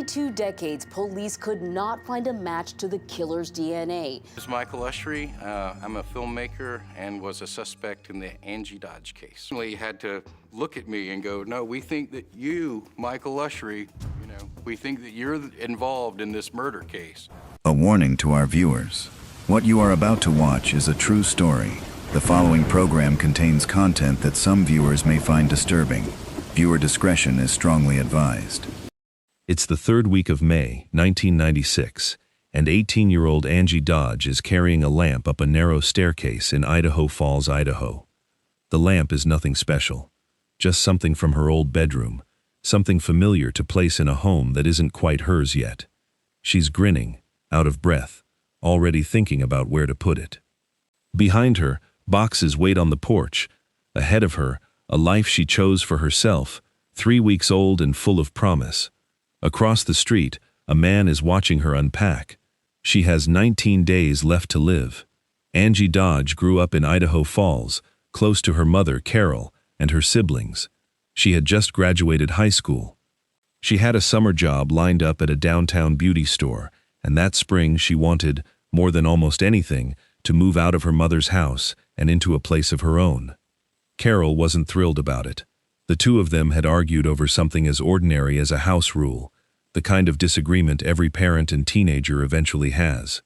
22 decades, police could not find a match to the killer's DNA. This is Michael Ushery. I'm a filmmaker and was a suspect in the Angie Dodge case. He had to look at me and go, no, we think that you, Michael Ushery, we think that you're involved in this murder case. A warning to our viewers. What you are about to watch is a true story. The following program contains content that some viewers may find disturbing. Viewer discretion is strongly advised. It's the third week of May, 1996, and 18-year-old Angie Dodge is carrying a lamp up a narrow staircase in Idaho Falls, Idaho. The lamp is nothing special, just something from her old bedroom, something familiar to place in a home that isn't quite hers yet. She's grinning, out of breath, already thinking about where to put it. Behind her, boxes wait on the porch. Ahead of her, a life she chose for herself, 3 weeks old and full of promise. Across the street, a man is watching her unpack. She has 19 days left to live. Angie Dodge grew up in Idaho Falls, close to her mother, Carol, and her siblings. She had just graduated high school. She had a summer job lined up at a downtown beauty store, and that spring she wanted, more than almost anything, to move out of her mother's house and into a place of her own. Carol wasn't thrilled about it. The two of them had argued over something as ordinary as a house rule, the kind of disagreement every parent and teenager eventually has.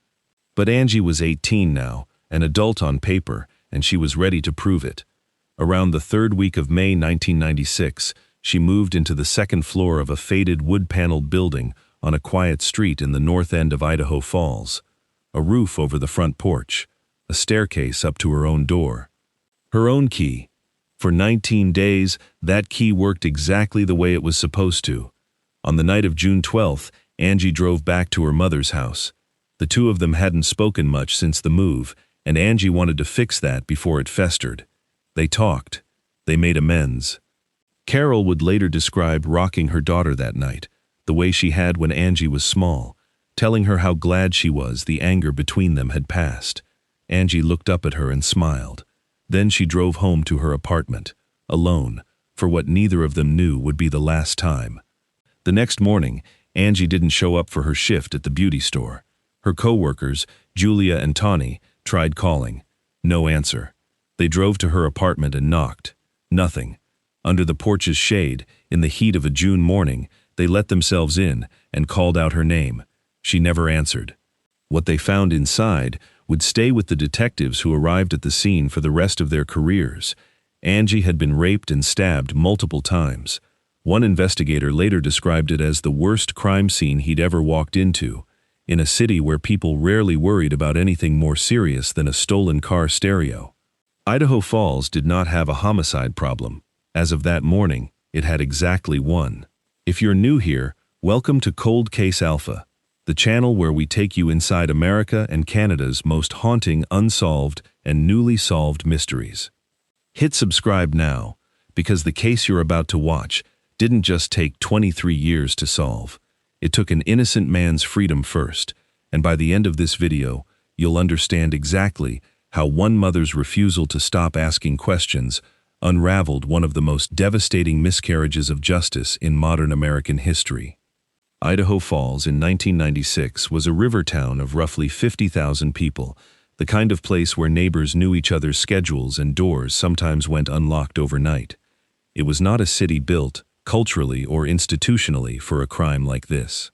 But Angie was 18 now, an adult on paper, and she was ready to prove it. Around the third week of May 1996, she moved into the second floor of a faded wood-paneled building on a quiet street in the north end of Idaho Falls. A roof over the front porch, a staircase up to her own door. Her own key. For 19 days, that key worked exactly the way it was supposed to. On the night of June 12th, Angie drove back to her mother's house. The two of them hadn't spoken much since the move, and Angie wanted to fix that before it festered. They talked. They made amends. Carol would later describe rocking her daughter that night, the way she had when Angie was small, telling her how glad she was the anger between them had passed. Angie looked up at her and smiled. Then she drove home to her apartment, alone, for what neither of them knew would be the last time. The next morning, Angie didn't show up for her shift at the beauty store. Her co-workers, Julia and Tawny, tried calling. No answer. They drove to her apartment and knocked. Nothing. Under the porch's shade, in the heat of a June morning, they let themselves in and called out her name. She never answered. What they found inside would stay with the detectives who arrived at the scene for the rest of their careers. Angie had been raped and stabbed multiple times. One investigator later described it as the worst crime scene he'd ever walked into, in a city where people rarely worried about anything more serious than a stolen car stereo. Idaho Falls did not have a homicide problem. As of that morning, it had exactly one. If you're new here, welcome to Cold Case Alpha, the channel where we take you inside America and Canada's most haunting, unsolved, and newly solved mysteries. Hit subscribe now, because the case you're about to watch didn't just take 23 years to solve. It took an innocent man's freedom first, and by the end of this video, you'll understand exactly how one mother's refusal to stop asking questions unraveled one of the most devastating miscarriages of justice in modern American history. Idaho Falls in 1996 was a river town of roughly 50,000 people, the kind of place where neighbors knew each other's schedules and doors sometimes went unlocked overnight. It was not a city built, culturally or institutionally, for a crime like this.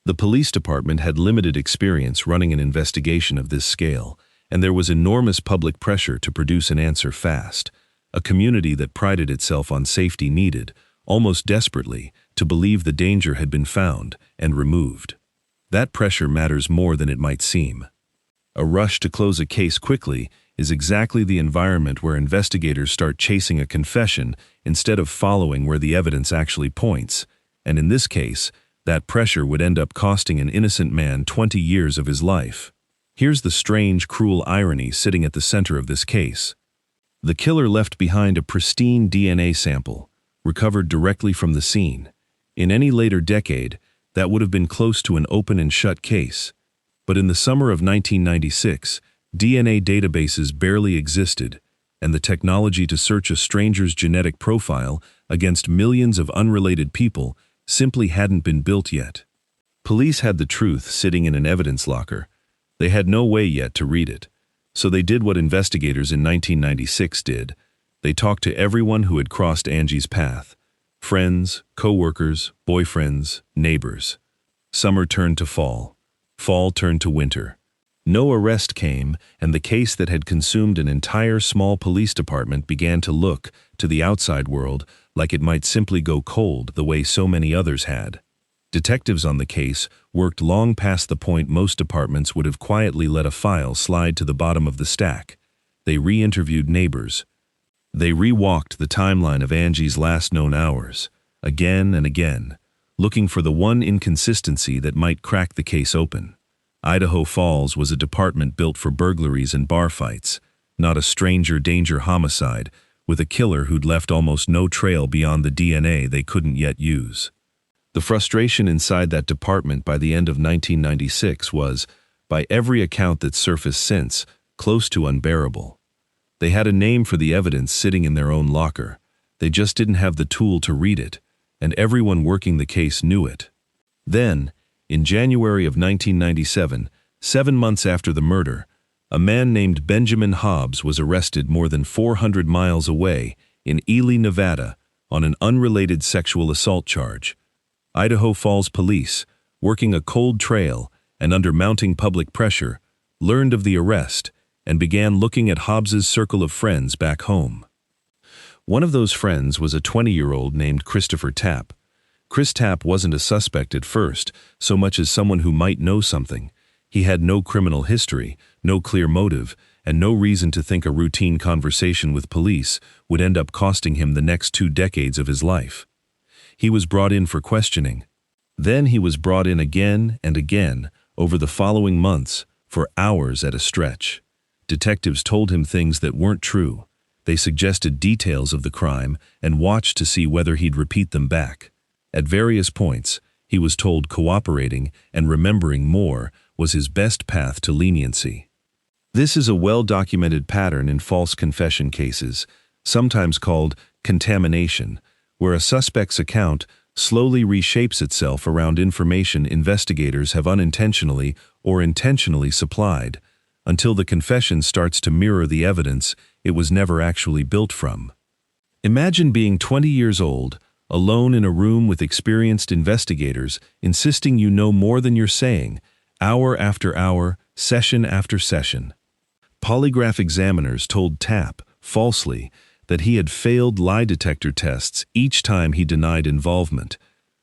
The police department had limited experience running an investigation of this scale, and there was enormous public pressure to produce an answer fast. A community that prided itself on safety needed, almost desperately, to believe the danger had been found and removed. That pressure matters more than it might seem. A rush to close a case quickly is exactly the environment where investigators start chasing a confession instead of following where the evidence actually points, and in this case, that pressure would end up costing an innocent man 20 years of his life. Here's the strange, cruel irony sitting at the center of this case. The killer left behind a pristine DNA sample, recovered directly from the scene. In any later decade, that would have been close to an open and shut case. But in the summer of 1996, DNA databases barely existed, and the technology to search a stranger's genetic profile against millions of unrelated people simply hadn't been built yet. Police had the truth sitting in an evidence locker. They had no way yet to read it. So they did what investigators in 1996 did. They talked to everyone who had crossed Angie's path. Friends, co-workers, boyfriends, neighbors. Summer turned to fall. Fall turned to winter. No arrest came, and the case that had consumed an entire small police department began to look, to the outside world, like it might simply go cold the way so many others had. Detectives on the case worked long past the point most departments would have quietly let a file slide to the bottom of the stack. They re-interviewed neighbors. They re-walked the timeline of Angie's last known hours, again and again, looking for the one inconsistency that might crack the case open. Idaho Falls was a department built for burglaries and bar fights, not a stranger danger homicide with a killer who'd left almost no trail beyond the DNA they couldn't yet use. The frustration inside that department by the end of 1996 was, by every account that's surfaced since, close to unbearable. They had a name for the evidence sitting in their own locker. They just didn't have the tool to read it, and everyone working the case knew it. Then, in January of 1997, 7 months after the murder, a man named Benjamin Hobbs was arrested more than 400 miles away in Ely, Nevada, on an unrelated sexual assault charge. Idaho Falls police, working a cold trail and under mounting public pressure, learned of the arrest and began looking at Hobbs's circle of friends back home. One of those friends was a 20-year-old named Christopher Tapp. Chris Tapp wasn't a suspect at first, so much as someone who might know something. He had no criminal history, no clear motive, and no reason to think a routine conversation with police would end up costing him the next 2 decades of his life. He was brought in for questioning. Then he was brought in again and again over the following months, for hours at a stretch. Detectives told him things that weren't true. They suggested details of the crime and watched to see whether he'd repeat them back. At various points, he was told cooperating and remembering more was his best path to leniency. This is a well-documented pattern in false confession cases, sometimes called contamination, where a suspect's account slowly reshapes itself around information investigators have unintentionally or intentionally supplied, until the confession starts to mirror the evidence it was never actually built from. Imagine being 20 years old, alone in a room with experienced investigators insisting you know more than you're saying, hour after hour, session after session. Polygraph examiners told Tapp, falsely, that he had failed lie detector tests each time he denied involvement,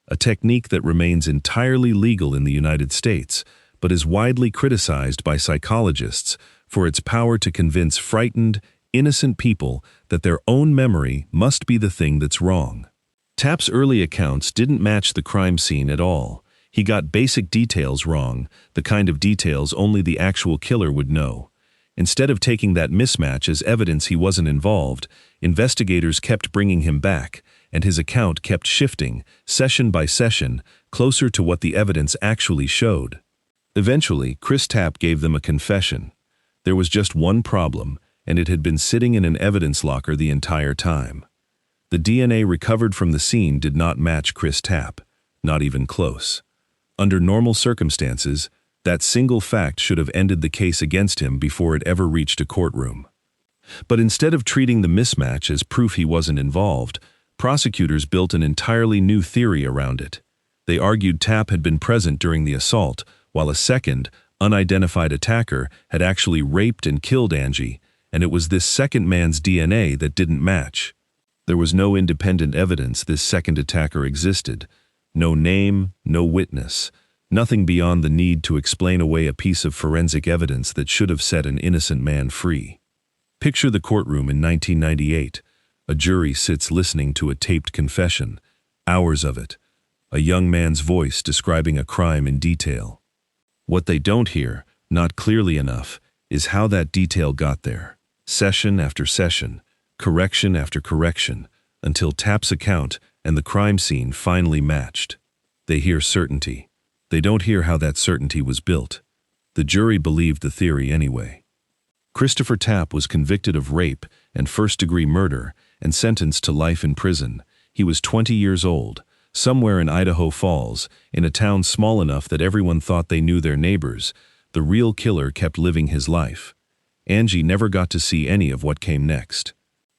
a technique that remains entirely legal in the United States, but is widely criticized by psychologists for its power to convince frightened, innocent people that their own memory must be the thing that's wrong. Tapp's early accounts didn't match the crime scene at all. He got basic details wrong, the kind of details only the actual killer would know. Instead of taking that mismatch as evidence he wasn't involved, investigators kept bringing him back, and his account kept shifting, session by session, closer to what the evidence actually showed. Eventually, Chris Tapp gave them a confession. There was just one problem, and it had been sitting in an evidence locker the entire time. The DNA recovered from the scene did not match Chris Tapp, not even close. Under normal circumstances, that single fact should have ended the case against him before it ever reached a courtroom. But instead of treating the mismatch as proof he wasn't involved, prosecutors built an entirely new theory around it. They argued Tapp had been present during the assault, while a second, unidentified attacker had actually raped and killed Angie, and it was this second man's DNA that didn't match. There was no independent evidence this second attacker existed. No name, no witness. Nothing beyond the need to explain away a piece of forensic evidence that should have set an innocent man free. Picture the courtroom in 1998. A jury sits listening to a taped confession, hours of it, a young man's voice describing a crime in detail. What they don't hear, not clearly enough, is how that detail got there. Session after session, correction after correction, until Tapp's account and the crime scene finally matched. They hear certainty. They don't hear how that certainty was built. The jury believed the theory anyway. Christopher Tapp was convicted of rape and first-degree murder and sentenced to life in prison. He was 20 years old, Somewhere in Idaho Falls, in a town small enough that everyone thought they knew their neighbors, the real killer kept living his life. Angie never got to see any of what came next.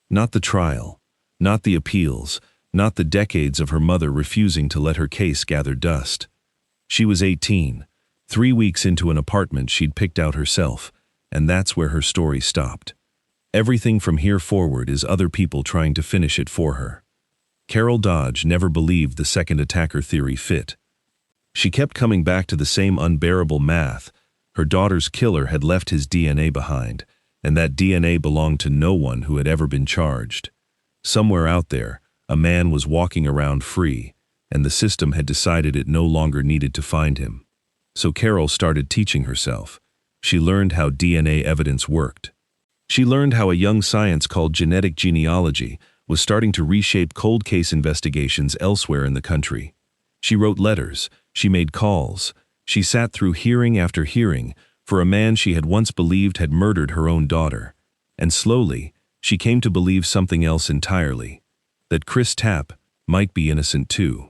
Not the trial, not the appeals, not the decades of her mother refusing to let her case gather dust. She was 18, 3 weeks into an apartment she'd picked out herself, and that's where her story stopped. Everything from here forward is other people trying to finish it for her. Carol Dodge never believed the second attacker theory fit. She kept coming back to the same unbearable math. Her daughter's killer had left his DNA behind, and that DNA belonged to no one who had ever been charged. Somewhere out there, a man was walking around free, and the system had decided it no longer needed to find him. So Carol started teaching herself. She learned how DNA evidence worked. She learned how a young science called genetic genealogy was starting to reshape cold case investigations elsewhere in the country. She wrote letters, she made calls, she sat through hearing after hearing for a man she had once believed had murdered her own daughter. And slowly, she came to believe something else entirely, that Chris Tapp might be innocent too.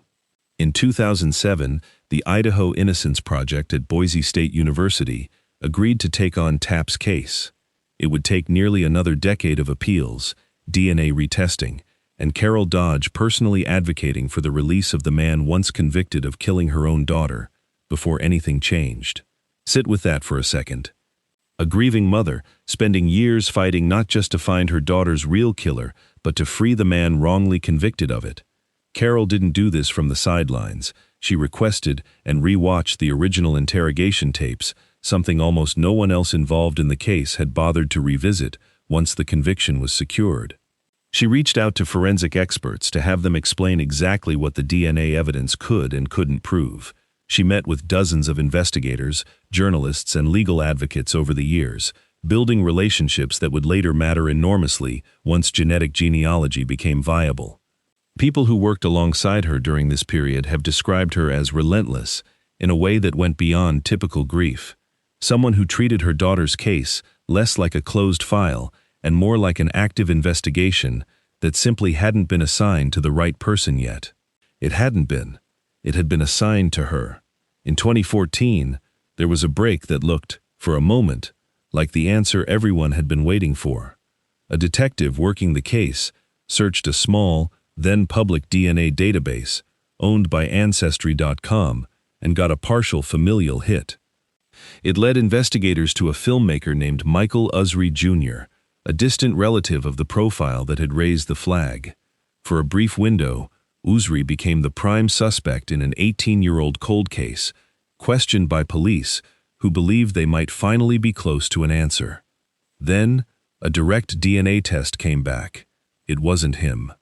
In 2007, the Idaho Innocence Project at Boise State University agreed to take on Tapp's case. It would take nearly another decade of appeals, DNA retesting, and Carol Dodge personally advocating for the release of the man once convicted of killing her own daughter, before anything changed. Sit with that for a second. A grieving mother, spending years fighting not just to find her daughter's real killer, but to free the man wrongly convicted of it. Carol didn't do this from the sidelines. She requested and rewatched the original interrogation tapes, something almost no one else involved in the case had bothered to revisit once the conviction was secured. She reached out to forensic experts to have them explain exactly what the DNA evidence could and couldn't prove. She met with dozens of investigators, journalists, and legal advocates over the years, building relationships that would later matter enormously once genetic genealogy became viable. People who worked alongside her during this period have described her as relentless, in a way that went beyond typical grief. Someone who treated her daughter's case less like a closed file and more like an active investigation that simply hadn't been assigned to the right person yet. It hadn't been. It had been assigned to her. In 2014, there was a break that looked, for a moment, like the answer everyone had been waiting for. A detective working the case searched a small, then public DNA database owned by Ancestry.com and got a partial familial hit. It led investigators to a filmmaker named Michael Usry Jr., a distant relative of the profile that had raised the flag. For a brief window, Usry became the prime suspect in an 18-year-old cold case, questioned by police who believed they might finally be close to an answer. Then, a direct DNA test came back. It wasn't him.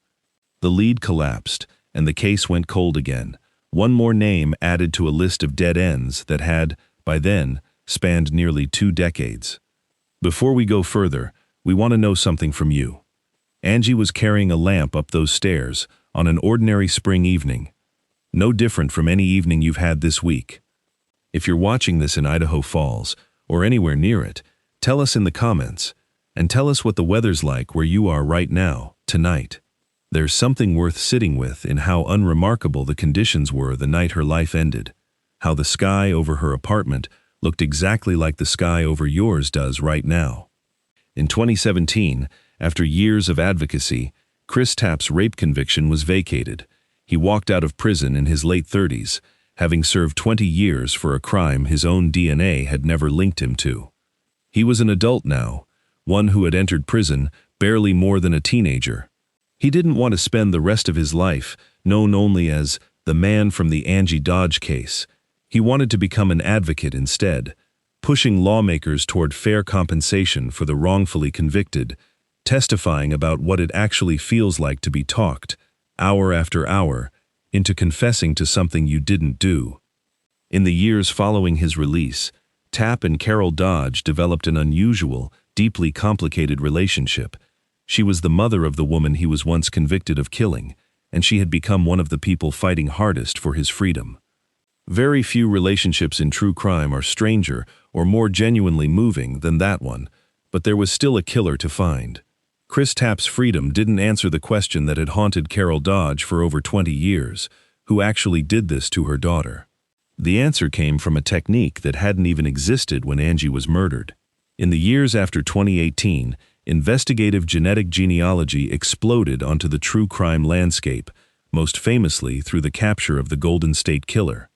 The lead collapsed, and the case went cold again. One more name added to a list of dead ends that had, by then, spanned nearly 2 decades. Before we go further, we want to know something from you. Angie was carrying a lamp up those stairs on an ordinary spring evening. No different from any evening you've had this week. If you're watching this in Idaho Falls, or anywhere near it, tell us in the comments, and tell us what the weather's like where you are right now, tonight. There's something worth sitting with in how unremarkable the conditions were the night her life ended, how the sky over her apartment looked exactly like the sky over yours does right now. In 2017, after years of advocacy, Chris Tapp's rape conviction was vacated. He walked out of prison in his late 30s, having served 20 years for a crime his own DNA had never linked him to. He was an adult now, one who had entered prison barely more than a teenager. He didn't want to spend the rest of his life known only as the man from the Angie Dodge case. He wanted to become an advocate instead, pushing lawmakers toward fair compensation for the wrongfully convicted, testifying about what it actually feels like to be talked, hour after hour, into confessing to something you didn't do. In the years following his release, Tapp and Carol Dodge developed an unusual, deeply complicated relationship. She was the mother of the woman he was once convicted of killing, and she had become one of the people fighting hardest for his freedom. Very few relationships in true crime are stranger or more genuinely moving than that one, but there was still a killer to find. Chris Tapp's freedom didn't answer the question that had haunted Carol Dodge for over 20 years. Who actually did this to her daughter? The answer came from a technique that hadn't even existed when Angie was murdered. In the years after 2018, investigative genetic genealogy exploded onto the true crime landscape, most famously through the capture of the Golden State Killer.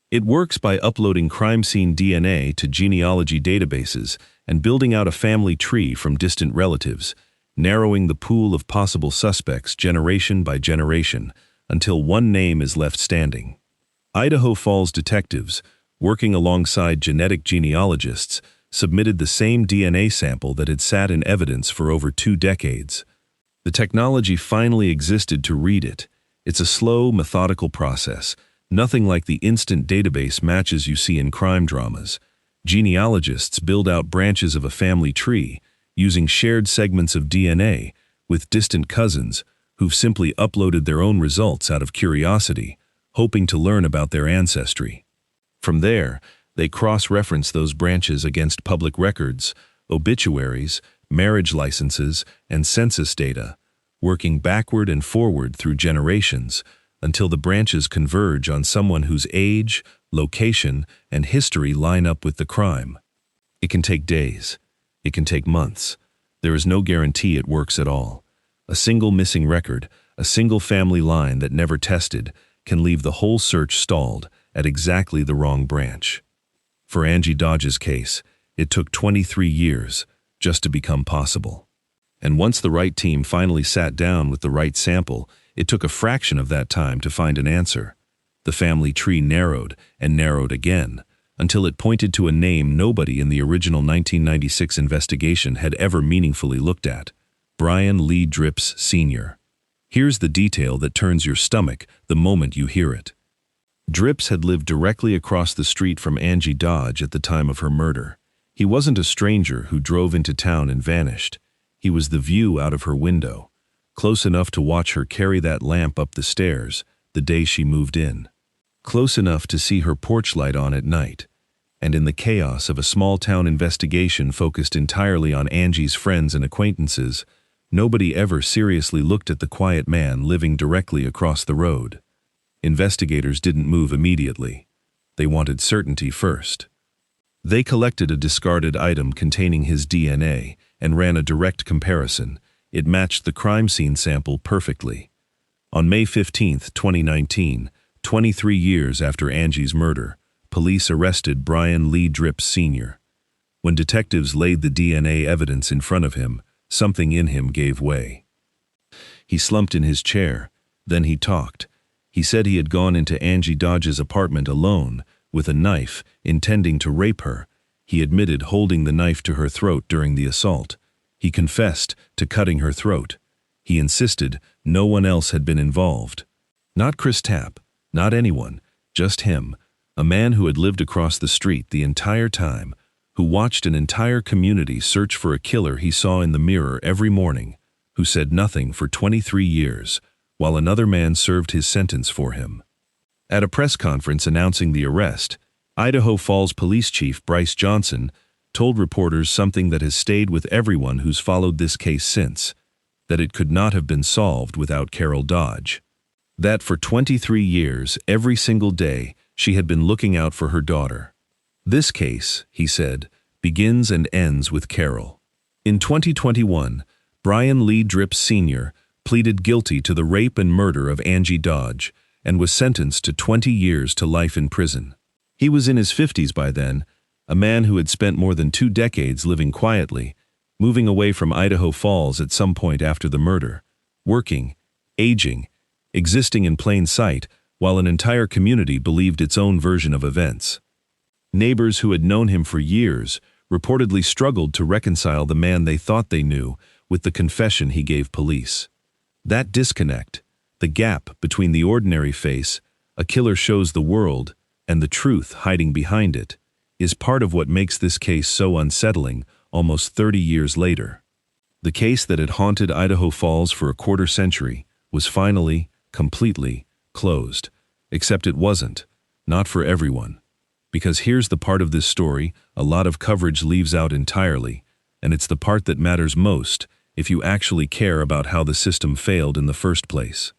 It works by uploading crime scene DNA to genealogy databases and building out a family tree from distant relatives, narrowing the pool of possible suspects generation by generation until one name is left standing. Idaho Falls detectives, working alongside genetic genealogists, submitted the same DNA sample that had sat in evidence for over 2 decades. The technology finally existed to read it. It's a slow, methodical process, nothing like the instant database matches you see in crime dramas. Genealogists build out branches of a family tree, using shared segments of DNA with distant cousins who've simply uploaded their own results out of curiosity, hoping to learn about their ancestry. From there, they cross-reference those branches against public records, obituaries, marriage licenses, and census data, working backward and forward through generations until the branches converge on someone whose age, location, and history line up with the crime. It can take days. It can take months. There is no guarantee it works at all. A single missing record, a single family line that never tested, can leave the whole search stalled at exactly the wrong branch. For Angie Dodge's case, it took 23 years just to become possible. And once the right team finally sat down with the right sample, it took a fraction of that time to find an answer. The family tree narrowed and narrowed again, until it pointed to a name nobody in the original 1996 investigation had ever meaningfully looked at: Brian Lee Dripps Sr. Here's the detail that turns your stomach the moment you hear it. Dripps had lived directly across the street from Angie Dodge at the time of her murder. He wasn't a stranger who drove into town and vanished. He was the view out of her window, close enough to watch her carry that lamp up the stairs the day she moved in, close enough to see her porch light on at night, and in the chaos of a small-town investigation focused entirely on Angie's friends and acquaintances, nobody ever seriously looked at the quiet man living directly across the road. Investigators didn't move immediately. They wanted certainty first. They collected a discarded item containing his DNA and ran a direct comparison. It matched the crime scene sample perfectly. On May 15, 2019, 23 years after Angie's murder, police arrested Brian Lee Dripps Sr. When detectives laid the DNA evidence in front of him, something in him gave way. He slumped in his chair, then he talked. He said he had gone into Angie Dodge's apartment alone, with a knife, intending to rape her. He admitted holding the knife to her throat during the assault. He confessed to cutting her throat. He insisted no one else had been involved. Not Chris Tapp, not anyone, just him, a man who had lived across the street the entire time, who watched an entire community search for a killer he saw in the mirror every morning, who said nothing for 23 years, while another man served his sentence for him. At a press conference announcing the arrest, Idaho Falls Police Chief Bryce Johnson told reporters something that has stayed with everyone who's followed this case since, that it could not have been solved without Carol Dodge. That for 23 years, every single day, she had been looking out for her daughter. This case, he said, begins and ends with Carol. In 2021, Brian Lee Dripps Sr. pleaded guilty to the rape and murder of Angie Dodge and was sentenced to 20 years to life in prison. He was in his 50s by then, a man who had spent more than 2 decades living quietly, moving away from Idaho Falls at some point after the murder, working, aging, existing in plain sight while an entire community believed its own version of events. Neighbors who had known him for years reportedly struggled to reconcile the man they thought they knew with the confession he gave police. That disconnect, the gap between the ordinary face a killer shows the world and the truth hiding behind it, is part of what makes this case so unsettling almost 30 years later. The case that had haunted Idaho Falls for a quarter century was finally, completely, closed. Except it wasn't, not for everyone. Because here's the part of this story a lot of coverage leaves out entirely, and it's the part that matters most if you actually care about how the system failed in the first place.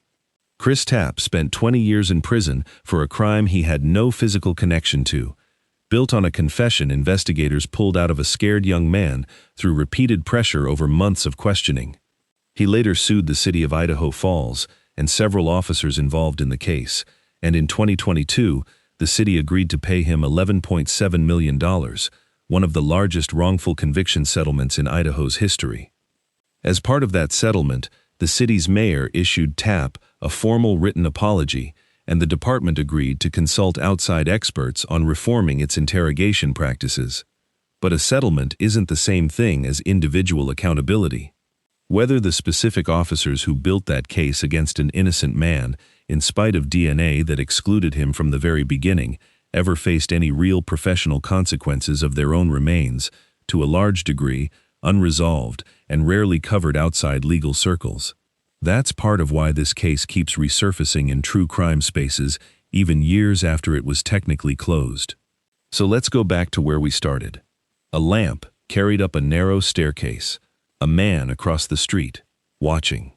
Chris Tapp spent 20 years in prison for a crime he had no physical connection to. Built on a confession investigators pulled out of a scared young man through repeated pressure over months of questioning. He later sued the city of Idaho Falls and several officers involved in the case, and in 2022, the city agreed to pay him $11.7 million, one of the largest wrongful conviction settlements in Idaho's history. As part of that settlement, the city's mayor issued Tapp a formal written apology, and the department agreed to consult outside experts on reforming its interrogation practices. But a settlement isn't the same thing as individual accountability. Whether the specific officers who built that case against an innocent man, in spite of DNA that excluded him from the very beginning, ever faced any real professional consequences of their own remains, to a large degree, unresolved and rarely covered outside legal circles. That's part of why this case keeps resurfacing in true crime spaces even years after it was technically closed. So let's go back to where we started. A lamp carried up a narrow staircase, a man across the street, watching.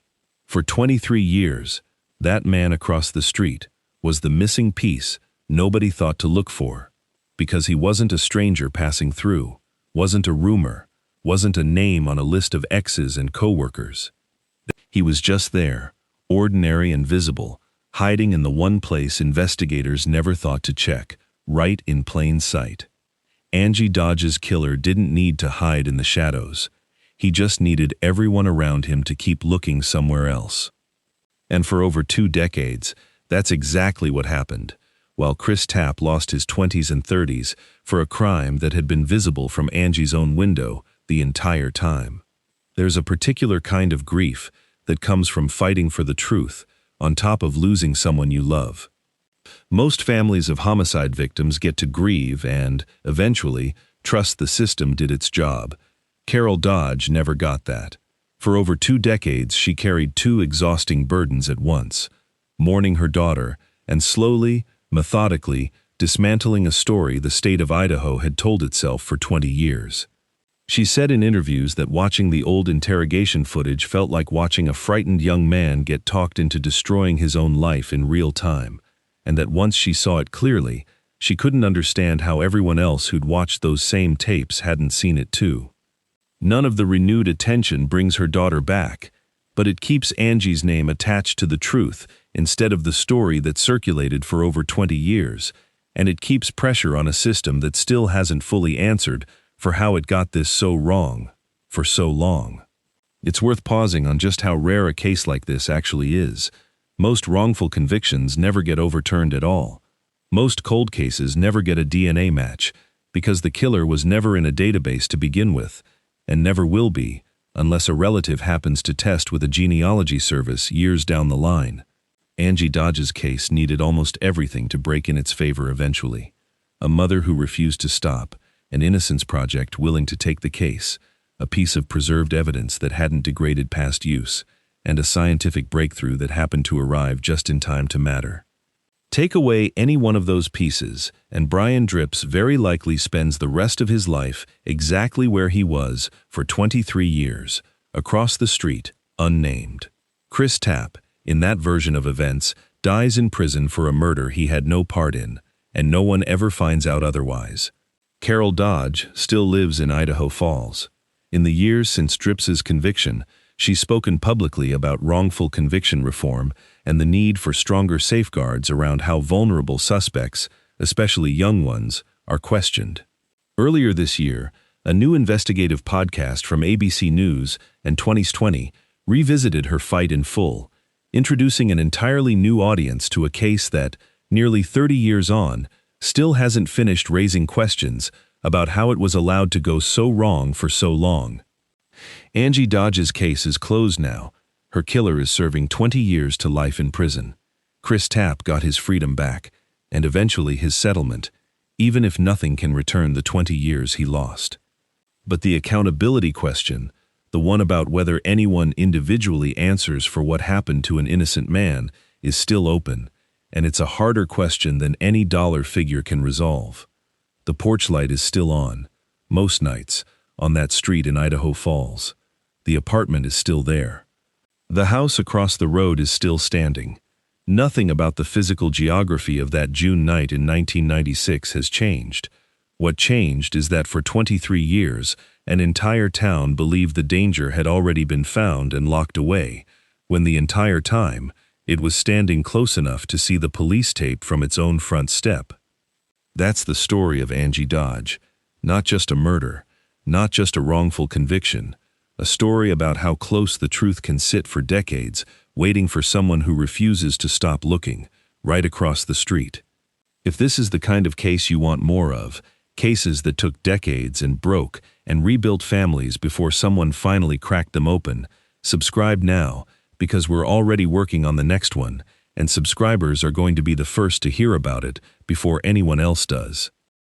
For 23 years, that man across the street was the missing piece nobody thought to look for, because he wasn't a stranger passing through, wasn't a rumor, wasn't a name on a list of exes and co-workers. He was just there, ordinary and visible, hiding in the one place investigators never thought to check, right in plain sight. Angie Dodge's killer didn't need to hide in the shadows. He just needed everyone around him to keep looking somewhere else. And for over 2 decades, that's exactly what happened, while Chris Tapp lost his 20s and 30s for a crime that had been visible from Angie's own window the entire time. There's a particular kind of grief that comes from fighting for the truth, on top of losing someone you love. Most families of homicide victims get to grieve and, eventually, trust the system did its job. Carol Dodge never got that. For over 2 decades, she carried 2 exhausting burdens at once, mourning her daughter and slowly, methodically, dismantling a story the state of Idaho had told itself for 20 years. She said in interviews that watching the old interrogation footage felt like watching a frightened young man get talked into destroying his own life in real time, and that once she saw it clearly, she couldn't understand how everyone else who'd watched those same tapes hadn't seen it too. None of the renewed attention brings her daughter back, but it keeps Angie's name attached to the truth instead of the story that circulated for over 20 years, and it keeps pressure on a system that still hasn't fully answered for how it got this so wrong, for so long. It's worth pausing on just how rare a case like this actually is. Most wrongful convictions never get overturned at all. Most cold cases never get a DNA match, because the killer was never in a database to begin with, and never will be, unless a relative happens to test with a genealogy service years down the line. Angie Dodge's case needed almost everything to break in its favor eventually. A mother who refused to stop, an innocence project willing to take the case, a piece of preserved evidence that hadn't degraded past use, and a scientific breakthrough that happened to arrive just in time to matter. Take away any one of those pieces, and Brian Dripps very likely spends the rest of his life exactly where he was for 23 years, across the street, unnamed. Chris Tapp, in that version of events, dies in prison for a murder he had no part in, and no one ever finds out otherwise. Carol Dodge still lives in Idaho Falls. In the years since Dripps's conviction, she's spoken publicly about wrongful conviction reform and the need for stronger safeguards around how vulnerable suspects, especially young ones, are questioned. Earlier this year, a new investigative podcast from ABC News and 2020 revisited her fight in full, introducing an entirely new audience to a case that, nearly 30 years on, still hasn't finished raising questions about how it was allowed to go so wrong for so long. Angie Dodge's case is closed now. Her killer is serving 20 years to life in prison. Chris Tapp got his freedom back, and eventually his settlement, even if nothing can return the 20 years he lost. But the accountability question, the one about whether anyone individually answers for what happened to an innocent man, is still open, and it's a harder question than any dollar figure can resolve. The porch light is still on, most nights, on that street in Idaho Falls. The apartment is still there. The house across the road is still standing. Nothing about the physical geography of that June night in 1996 has changed. What changed is that for 23 years, an entire town believed the danger had already been found and locked away, when the entire time, it was standing close enough to see the police tape from its own front step. That's the story of Angie Dodge. Not just a murder, not just a wrongful conviction, a story about how close the truth can sit for decades, waiting for someone who refuses to stop looking, right across the street. If this is the kind of case you want more of, cases that took decades and broke and rebuilt families before someone finally cracked them open, subscribe now, because we're already working on the next one, and subscribers are going to be the first to hear about it before anyone else does.